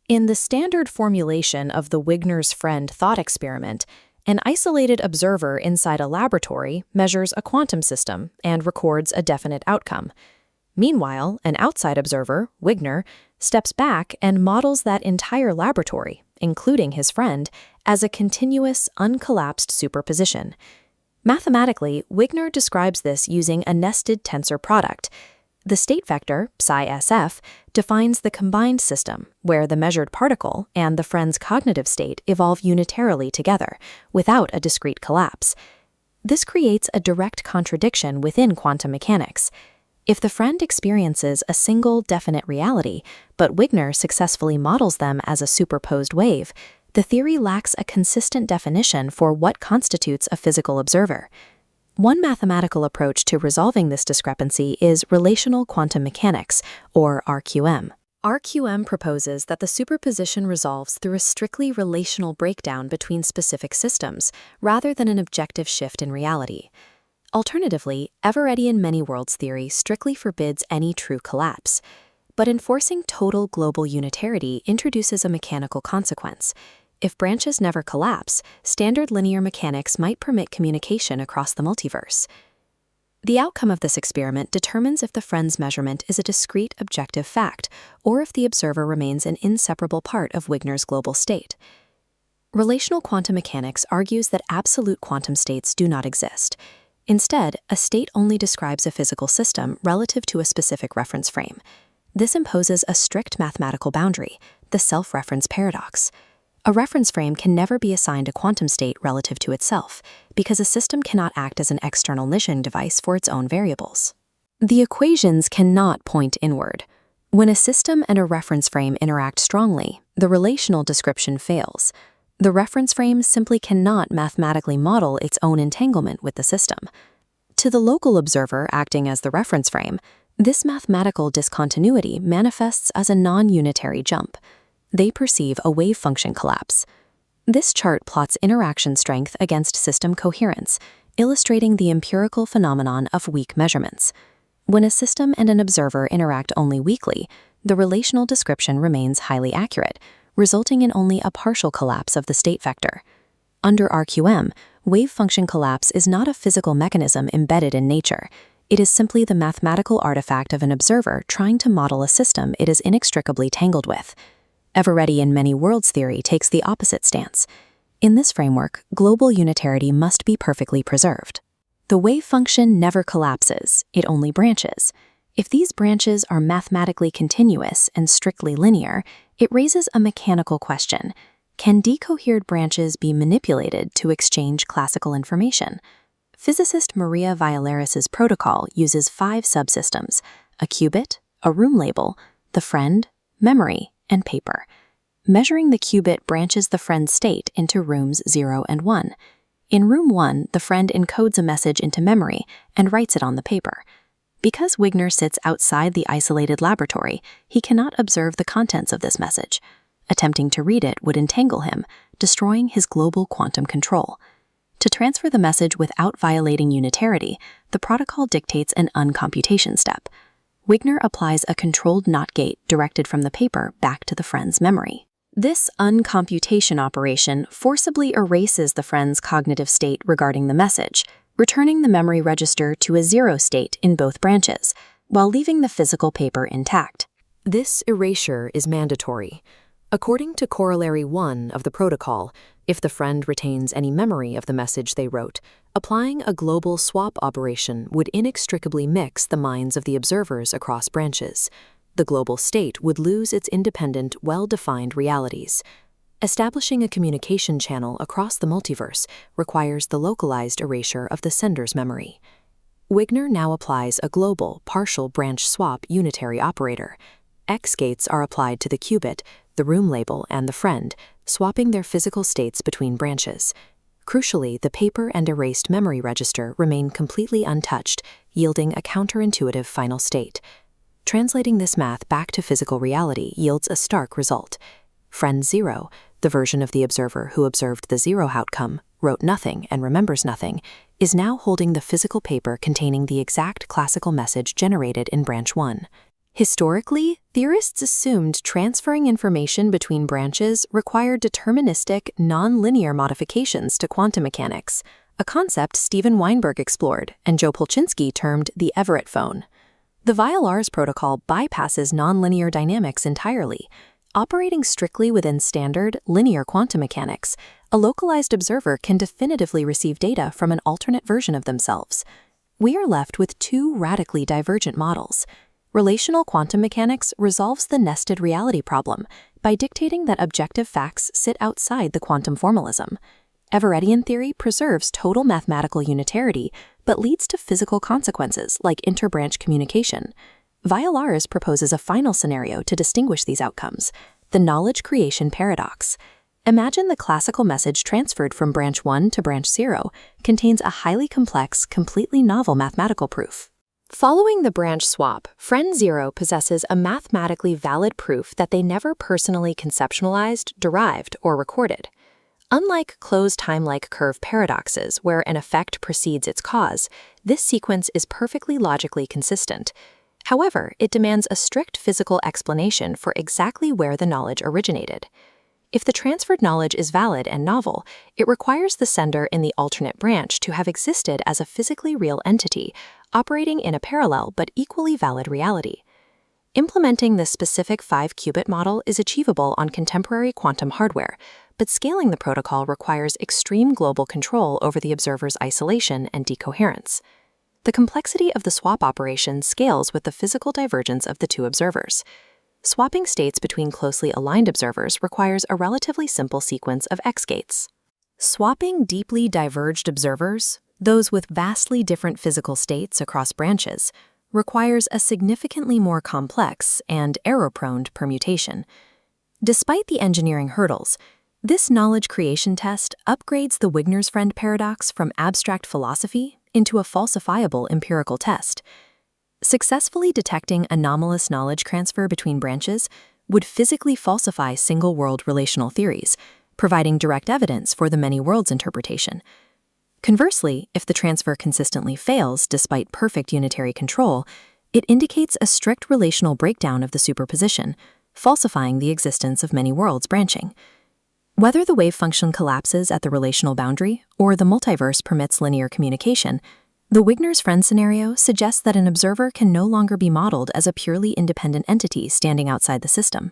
In the standard formulation of the Wigner's friend thought experiment, an isolated observer inside a laboratory measures a quantum system and records a definite outcome. Meanwhile, an outside observer, Wigner, steps back and models that entire laboratory, including his friend, as a continuous, uncollapsed superposition. Mathematically, Wigner describes this using a nested tensor product. The state vector, psi SF, defines the combined system, where the measured particle and the friend's cognitive state evolve unitarily together, without a discrete collapse. This creates a direct contradiction within quantum mechanics. If the friend experiences a single definite reality, but Wigner successfully models them as a superposed wave, the theory lacks a consistent definition for what constitutes a physical observer. One mathematical approach to resolving this discrepancy is relational quantum mechanics, or RQM. RQM proposes that the superposition resolves through a strictly relational breakdown between specific systems, rather than an objective shift in reality. Alternatively, Everettian many-worlds theory strictly forbids any true collapse. But enforcing total global unitarity introduces a mechanical consequence. If branches never collapse, standard linear mechanics might permit communication across the multiverse. The outcome of this experiment determines if the friend's measurement is a discrete objective fact, or if the observer remains an inseparable part of Wigner's global state. Relational quantum mechanics argues that absolute quantum states do not exist. Instead, a state only describes a physical system relative to a specific reference frame. This imposes a strict mathematical boundary, the self-reference paradox. A reference frame can never be assigned a quantum state relative to itself, because a system cannot act as an external measuring device for its own variables. The equations cannot point inward. When a system and a reference frame interact strongly, the relational description fails. The reference frame simply cannot mathematically model its own entanglement with the system. To the local observer acting as the reference frame, this mathematical discontinuity manifests as a non-unitary jump. They perceive a wave function collapse. This chart plots interaction strength against system coherence, illustrating the empirical phenomenon of weak measurements. When a system and an observer interact only weakly, the relational description remains highly accurate, resulting in only a partial collapse of the state vector. Under RQM, wave function collapse is not a physical mechanism embedded in nature. It is simply the mathematical artifact of an observer trying to model a system it is inextricably tangled with. Everettian many-worlds theory takes the opposite stance. In this framework, global unitarity must be perfectly preserved. The wave function never collapses, it only branches. If these branches are mathematically continuous and strictly linear, it raises a mechanical question. Can decohered branches be manipulated to exchange classical information? Physicist Maria Villares's protocol uses 5 subsystems: a qubit, a room label, the friend, memory, and paper. Measuring the qubit branches the friend's state into rooms 0 and 1. In room 1, the friend encodes a message into memory and writes it on the paper. Because Wigner sits outside the isolated laboratory, he cannot observe the contents of this message. Attempting to read it would entangle him, destroying his global quantum control. To transfer the message without violating unitarity, the protocol dictates an uncomputation step. Wigner applies a controlled NOT gate directed from the paper back to the friend's memory. This uncomputation operation forcibly erases the friend's cognitive state regarding the message, returning the memory register to a 0 state in both branches, while leaving the physical paper intact. This erasure is mandatory. According to Corollary 1 of the protocol, if the friend retains any memory of the message they wrote, applying a global swap operation would inextricably mix the minds of the observers across branches. The global state would lose its independent, well-defined realities. Establishing a communication channel across the multiverse requires the localized erasure of the sender's memory. Wigner now applies a global, partial branch swap unitary operator. X gates are applied to the qubit, the room label, and the friend, swapping their physical states between branches. Crucially, the paper and erased memory register remain completely untouched, yielding a counterintuitive final state. Translating this math back to physical reality yields a stark result. Friend 0, the version of the observer who observed the 0 outcome, wrote nothing and remembers nothing, is now holding the physical paper containing the exact classical message generated in branch 1. Historically, theorists assumed transferring information between branches required deterministic, non-linear modifications to quantum mechanics, a concept Steven Weinberg explored and Joe Polchinski termed the Everett phone. The Vial-Lars protocol bypasses nonlinear dynamics entirely. Operating strictly within standard, linear quantum mechanics, a localized observer can definitively receive data from an alternate version of themselves. We are left with two radically divergent models. Relational quantum mechanics resolves the nested reality problem by dictating that objective facts sit outside the quantum formalism. Everettian theory preserves total mathematical unitarity, but leads to physical consequences like interbranch communication. Vial-Lars proposes a final scenario to distinguish these outcomes, the knowledge creation paradox. Imagine the classical message transferred from branch 1 to branch 0 contains a highly complex, completely novel mathematical proof. Following the branch swap, friend 0 possesses a mathematically valid proof that they never personally conceptualized, derived, or recorded. Unlike closed time-like curve paradoxes, where an effect precedes its cause, this sequence is perfectly logically consistent. However, it demands a strict physical explanation for exactly where the knowledge originated. If the transferred knowledge is valid and novel, it requires the sender in the alternate branch to have existed as a physically real entity, operating in a parallel but equally valid reality. Implementing this specific 5-qubit model is achievable on contemporary quantum hardware, but scaling the protocol requires extreme global control over the observer's isolation and decoherence. The complexity of the swap operation scales with the physical divergence of the two observers. Swapping states between closely aligned observers requires a relatively simple sequence of X gates. Swapping deeply diverged observers, those with vastly different physical states across branches, requires a significantly more complex and error-prone permutation. Despite the engineering hurdles, this knowledge creation test upgrades the Wigner's friend paradox from abstract philosophy into a falsifiable empirical test. Successfully detecting anomalous knowledge transfer between branches would physically falsify single-world relational theories, providing direct evidence for the many worlds interpretation. Conversely, if the transfer consistently fails despite perfect unitary control, it indicates a strict relational breakdown of the superposition, falsifying the existence of many worlds branching. Whether the wave function collapses at the relational boundary or the multiverse permits linear communication, the Wigner's friend scenario suggests that an observer can no longer be modeled as a purely independent entity standing outside the system.